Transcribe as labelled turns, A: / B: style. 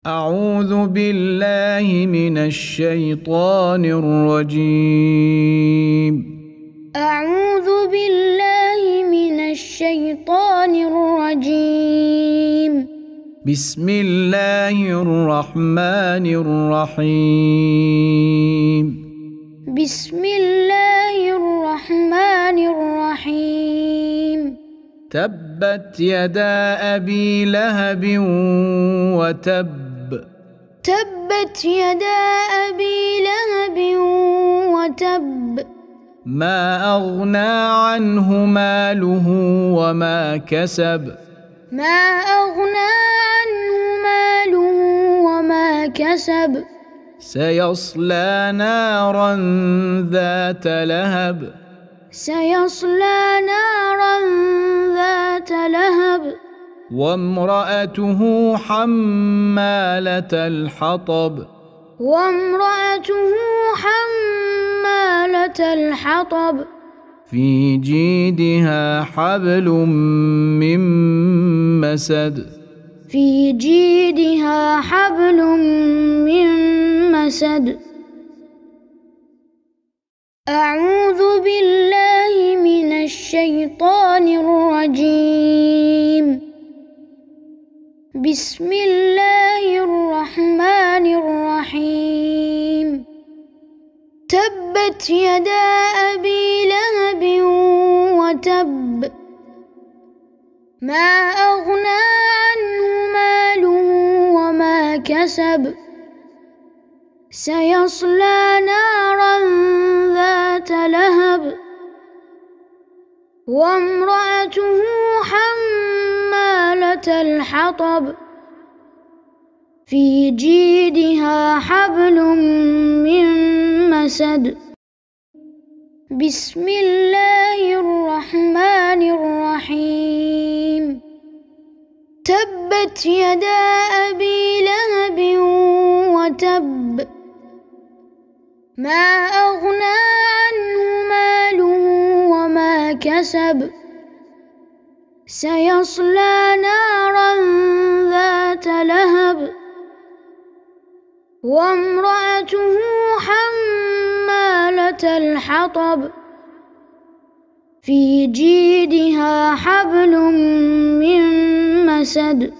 A: أعوذ بالله من الشيطان الرجيم.
B: أعوذ بالله من الشيطان الرجيم.
A: بسم الله الرحمن الرحيم.
B: بسم الله الرحمن الرحيم.
A: تبت يدا أبي لهب وتب.
B: تبت يدا أبي لهب وتب.
A: ما أغنى عنه ماله وما كسب.
B: ما أغنى عنه ماله وما كسب.
A: سيصلى نارا ذات لهب.
B: سيصلى نارا ذات لهب.
A: وامرأته حمالة الحطب.
B: وامرأته حمالة الحطب.
A: في جيدها حبل من مسد.
B: في جيدها حبل من مسد. أعوذ بالله من الشيطان الرجيم. بسم الله الرحمن الرحيم. تبت يدا أبي لهب وتب. ما أغنى عنه ماله وما كسب. سيصلى نارا ذات لهب. وامرأته حمالة الحطب. في جيدها حبل من مسد. بسم الله الرحمن الرحيم. تبت يدا أبي لهب وتب. ما أغنى عنه ماله وما كسب. سيصلى نارا ذات لهب. وامرأته حمالة الحطب. في جيدها حبل من مسد.